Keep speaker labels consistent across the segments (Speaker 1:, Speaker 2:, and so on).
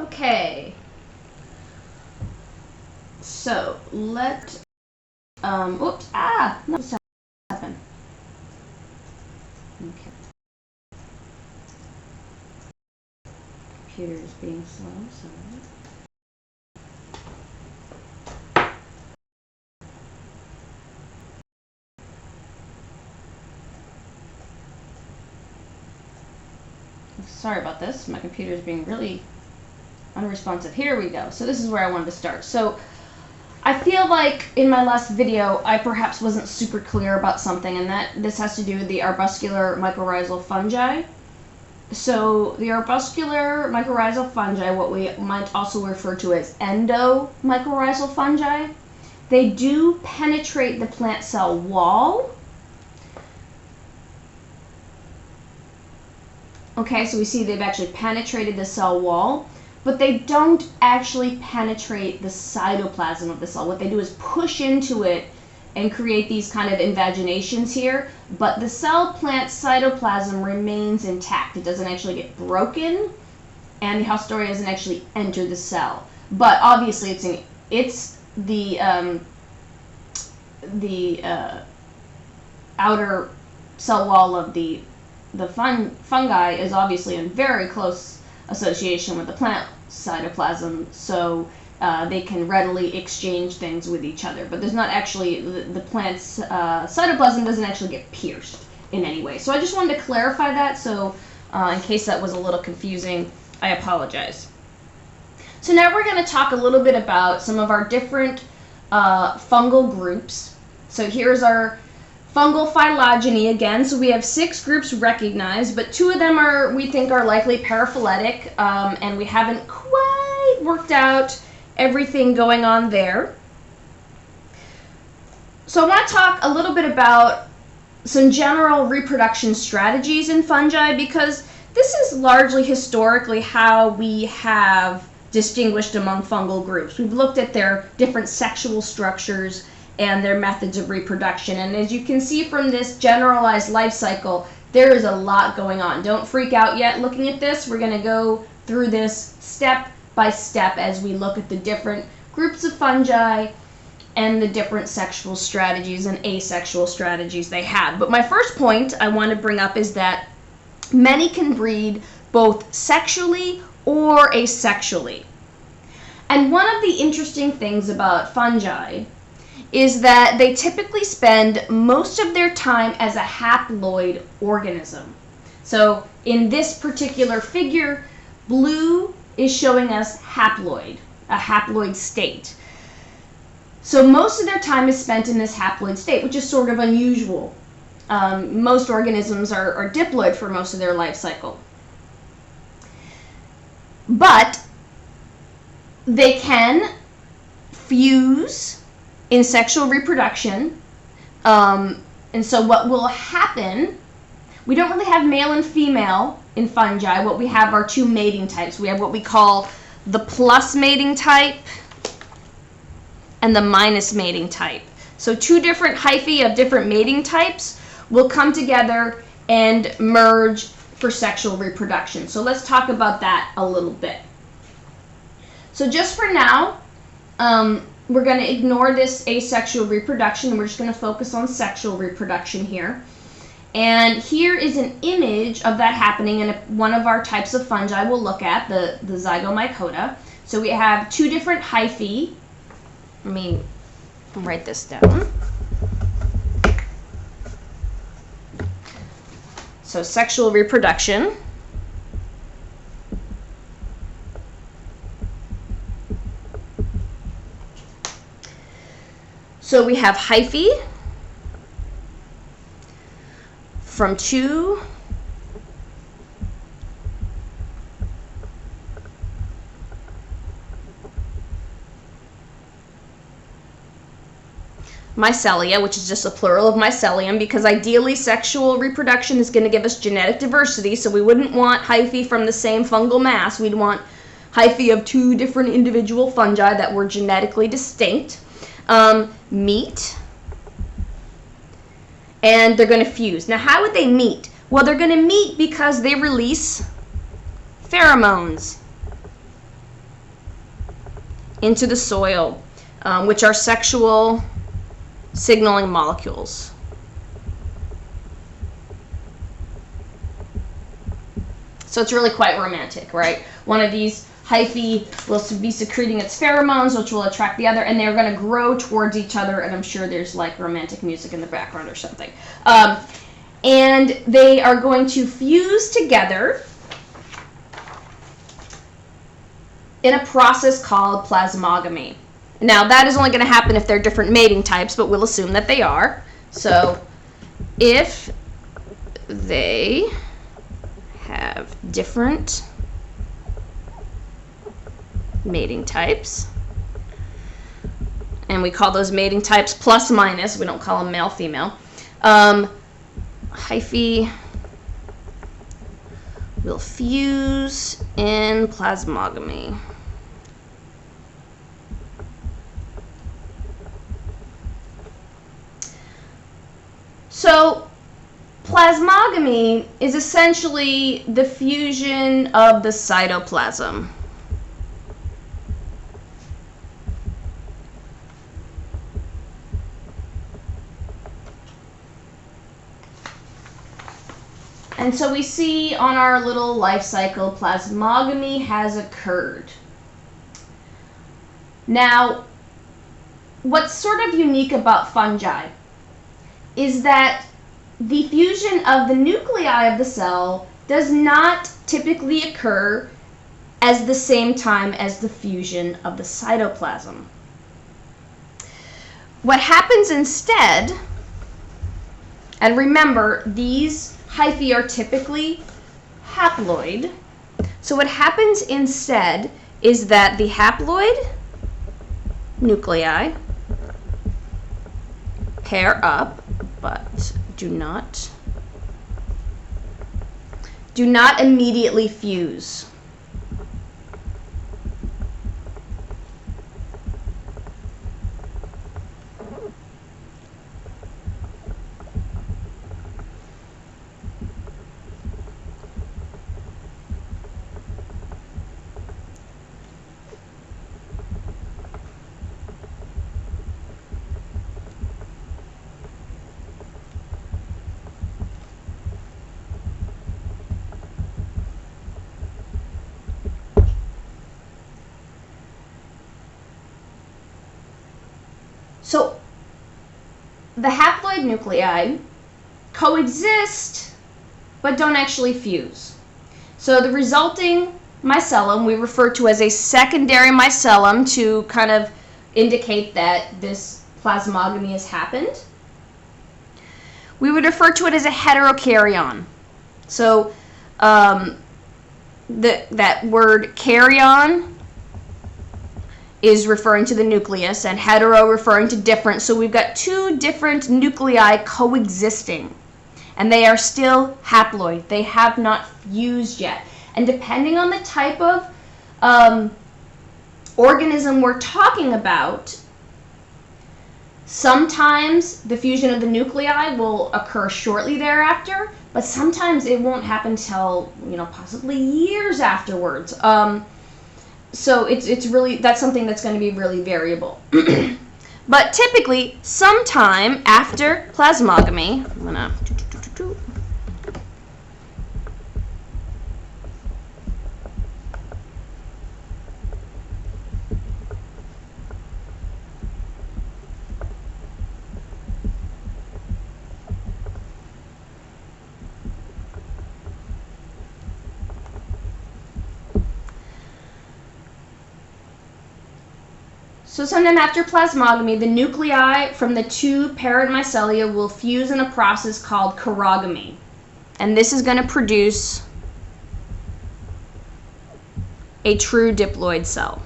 Speaker 1: Okay. So let oops, no, what's happened? Okay. Computer is being slow, sorry. Sorry about this. My computer is being really unresponsive. Here we go. So this is where I wanted to start. So I feel like in my last video I perhaps wasn't super clear about something, and that this has to do with the arbuscular mycorrhizal fungi. So the arbuscular mycorrhizal fungi, what we might also refer to as endomycorrhizal fungi, they do penetrate the plant cell wall. Okay, so we see they've actually penetrated the cell wall, but they don't actually penetrate the cytoplasm of the cell. What they do is push into it and create these kind of invaginations here, but the cell plant cytoplasm remains intact. It doesn't actually get broken, and the Haustoria doesn't actually enter the cell. But obviously it's the outer cell wall of the fungi is obviously in very close association with the plant cytoplasm, so they can readily exchange things with each other. But there's not actually, the plant's cytoplasm doesn't actually get pierced in any way. So I just wanted to clarify that, so in case that was a little confusing, I apologize. So now we're going to talk a little bit about some of our different fungal groups. So here's our fungal phylogeny again. So we have 6 groups recognized, but 2 of them we think are likely paraphyletic, and we haven't quite worked out everything going on there. So I want to talk a little bit about some general reproduction strategies in fungi, because this is largely historically how we have distinguished among fungal groups. We've looked at their different sexual structures and their methods of reproduction. And as you can see from this generalized life cycle, there is a lot going on. Don't freak out yet looking at this. We're going to go through this step by step as we look at the different groups of fungi and the different sexual strategies and asexual strategies they have. But my first point I want to bring up is that many can breed both sexually or asexually. And one of the interesting things about fungi is that they typically spend most of their time as a haploid organism. So in this particular figure, blue is showing us haploid, a haploid state. So most of their time is spent in this haploid state, which is sort of unusual. Most organisms are diploid for most of their life cycle. But they can fuse in sexual reproduction, and so what will happen, we don't really have male and female in fungi. What we have are 2 mating types. We have what we call the plus mating type and the minus mating type. So 2 different hyphae of different mating types will come together and merge for sexual reproduction. So let's talk about that a little bit. So just for now, we're going to ignore this asexual reproduction. We're just going to focus on sexual reproduction here. And here is an image of that happening in one of our types of fungi we'll look at, the Zygomycota. So we have 2 different hyphae. Let me write this down. So sexual reproduction. So we have hyphae from 2 mycelia, which is just a plural of mycelium, because ideally sexual reproduction is going to give us genetic diversity, so we wouldn't want hyphae from the same fungal mass. We'd want hyphae of 2 different individual fungi that were genetically distinct. Meet, and they're going to fuse. Now, how would they meet? Well, they're going to meet because they release pheromones. into the soil, which are sexual signaling molecules. So it's really quite romantic, right? One of these hyphae will be secreting its pheromones, which will attract the other, and they're going to grow towards each other, and I'm sure there's like romantic music in the background or something. And they are going to fuse together in a process called plasmogamy. Now, that is only going to happen if they're different mating types, but we'll assume that they are. So, if they have different mating types, and we call those mating types plus minus, we don't call them male female, hyphae will fuse in plasmogamy. So plasmogamy is essentially the fusion of the cytoplasm. And so we see on our little life cycle, plasmogamy has occurred. Now, what's sort of unique about fungi is that the fusion of the nuclei of the cell does not typically occur at the same time as the fusion of the cytoplasm. What happens instead, and remember, these hyphae are typically haploid, so what happens instead is that the haploid nuclei pair up, but do not immediately fuse. So the haploid nuclei coexist but don't actually fuse. So the resulting micellum we refer to as a secondary micellum to kind of indicate that this plasmogamy has happened. We would refer to it as a heterokaryon. So that word karyon is referring to the nucleus and hetero referring to different. So we've got two different nuclei coexisting, and they are still haploid. They have not fused yet. And depending on the type of organism we're talking about, sometimes the fusion of the nuclei will occur shortly thereafter, but sometimes it won't happen until, possibly years afterwards. So it's really, that's something that's going to be really variable. But typically, sometime after plasmogamy, I'm going to So sometime after plasmogamy, the nuclei from the two parent mycelia will fuse in a process called chirogamy. And this is going to produce a true diploid cell.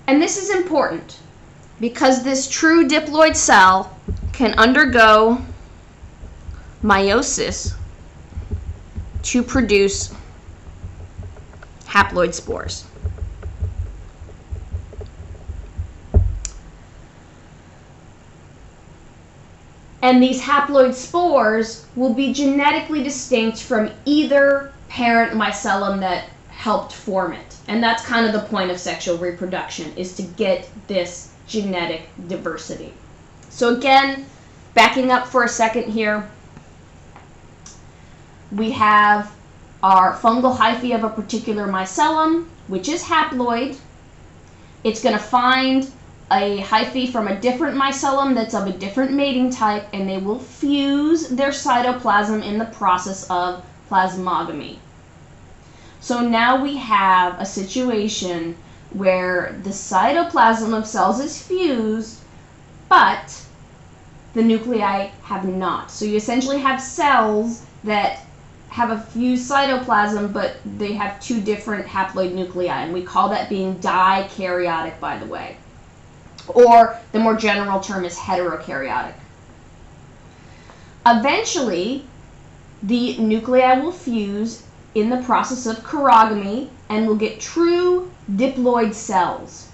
Speaker 1: And this is important because this true diploid cell can undergo meiosis to produce haploid spores. And these haploid spores will be genetically distinct from either parent mycelium that helped form it. And that's kind of the point of sexual reproduction, is to get this genetic diversity. So again, backing up for a second here, we have our fungal hyphae of a particular mycelium, which is haploid. It's going to find a hyphae from a different mycelium that's of a different mating type, and they will fuse their cytoplasm in the process of plasmogamy. So now we have a situation where the cytoplasm of cells is fused, but the nuclei have not. So you essentially have cells that have a fused cytoplasm, but they have two different haploid nuclei, and we call that being dikaryotic, by the way. Or the more general term is heterokaryotic. Eventually, the nuclei will fuse in the process of chirogamy and will get true diploid cells.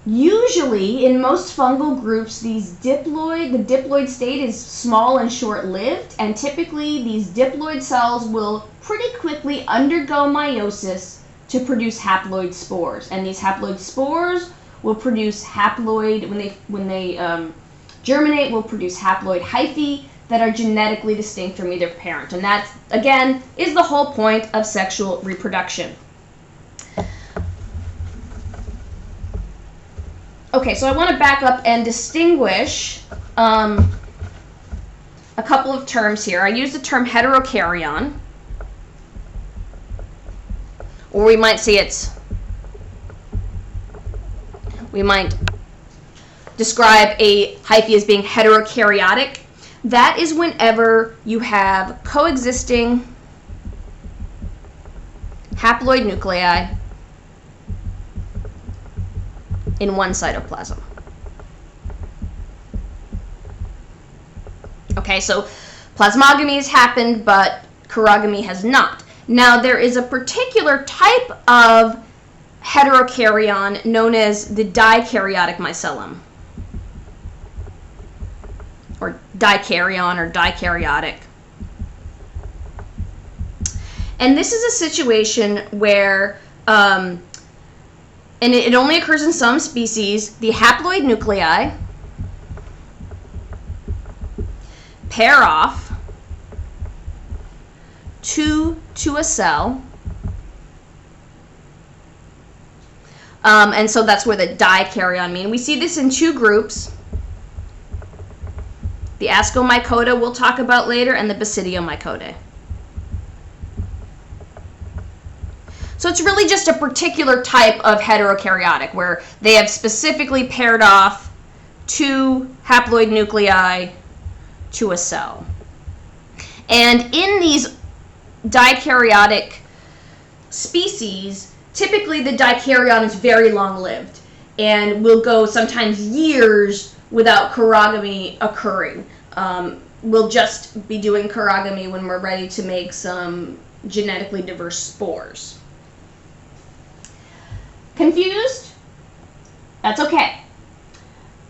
Speaker 1: Usually, in most fungal groups, the diploid state is small and short-lived, and typically these diploid cells will pretty quickly undergo meiosis to produce haploid spores. And these haploid spores will produce haploid, when they germinate, will produce haploid hyphae that are genetically distinct from either parent. And that, again, is the whole point of sexual reproduction. Okay, so I want to back up and distinguish a couple of terms here. I use the term heterokaryon, or we might describe a hyphae as being heterokaryotic. That is whenever you have coexisting haploid nuclei in one cytoplasm. Okay, so plasmogamy has happened, but chirogamy has not. Now, there is a particular type of heterokaryon known as the dikaryotic mycelium, or dikaryon, or dikaryotic. And this is a situation where, and it only occurs in some species, the haploid nuclei pair off to a cell. And so that's where the dikaryon mean. We see this in two groups. The Ascomycota we'll talk about later, and the Basidiomycota. So it's really just a particular type of heterokaryotic where they have specifically paired off two haploid nuclei to a cell. And in these dikaryotic species, typically the dikaryon is very long-lived and will go sometimes years without chirogamy occurring. We'll just be doing chirogamy when we're ready to make some genetically diverse spores. Confused? That's okay.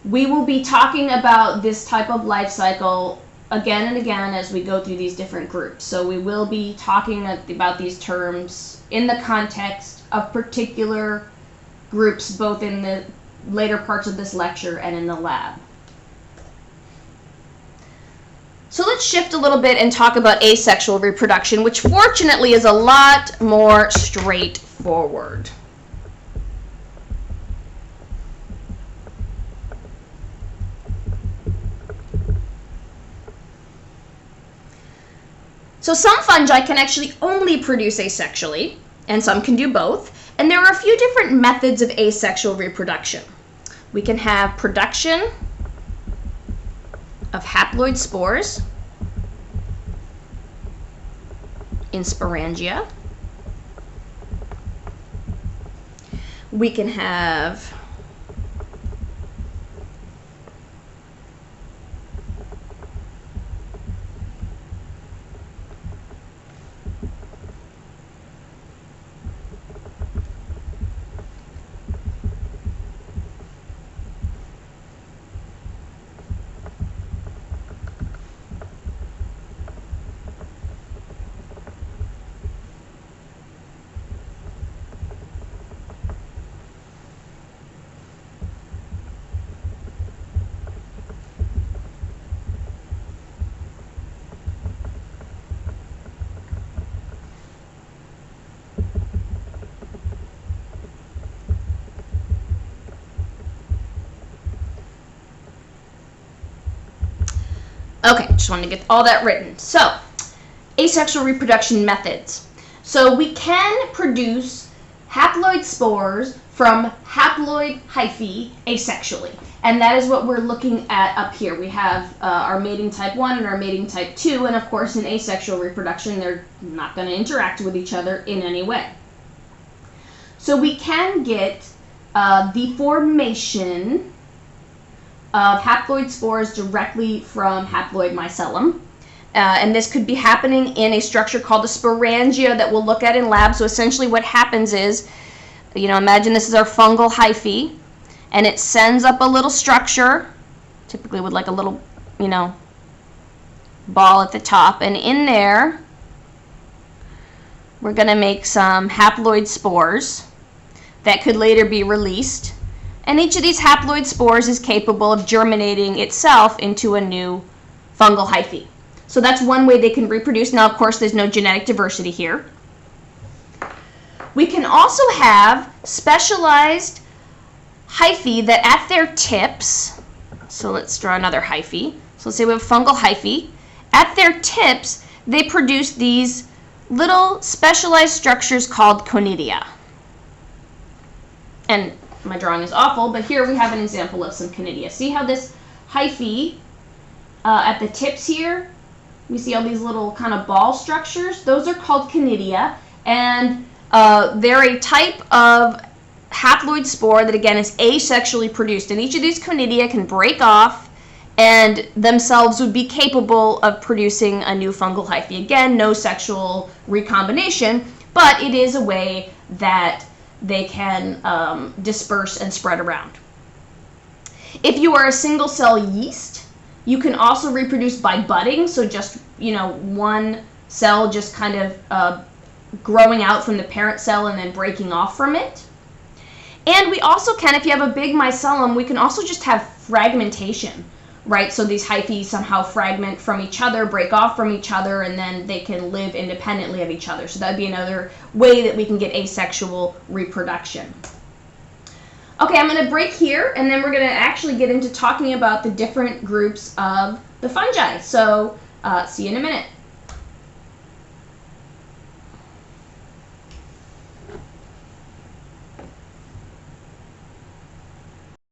Speaker 1: We will be talking about this type of life cycle again and again as we go through these different groups. So we will be talking about these terms in the context of particular groups, both in the later parts of this lecture and in the lab. So let's shift a little bit and talk about asexual reproduction, which fortunately is a lot more straightforward. So some fungi can actually only produce asexually, and some can do both. And there are a few different methods of asexual reproduction. We can have production of haploid spores in sporangia. We can have Okay, just wanted to get all that written. So, asexual reproduction methods. So we can produce haploid spores from haploid hyphae asexually. And that is what we're looking at up here. We have our mating type 1 and our mating type 2. And of course, in asexual reproduction, they're not going to interact with each other in any way. So we can get the formation of haploid spores directly from haploid mycelium. And this could be happening in a structure called a sporangia that we'll look at in lab. So essentially what happens is, imagine this is our fungal hyphae, and it sends up a little structure, typically with like a little, ball at the top. And in there, we're going to make some haploid spores that could later be released. And each of these haploid spores is capable of germinating itself into a new fungal hyphae. So that's one way they can reproduce. Now, of course, there's no genetic diversity here. We can also have specialized hyphae that at their tips, so let's draw another hyphae. So let's say we have fungal hyphae. At their tips, they produce these little specialized structures called conidia. And my drawing is awful, but here we have an example of some conidia. See how this hyphae at the tips here, we see all these little kind of ball structures? Those are called conidia, and they're a type of haploid spore that, again, is asexually produced. And each of these conidia can break off and themselves would be capable of producing a new fungal hyphae. Again, no sexual recombination, but it is a way that they can disperse and spread around. If you are a single cell yeast, you can also reproduce by budding, so just, one cell just kind of growing out from the parent cell and then breaking off from it. And we also can, if you have a big mycelium, we can also just have fragmentation, right? So these hyphae somehow fragment from each other, break off from each other, and then they can live independently of each other. So that would be another way that we can get asexual reproduction. Okay, I'm going to break here, and then we're going to actually get into talking about the different groups of the fungi. So see you in a minute.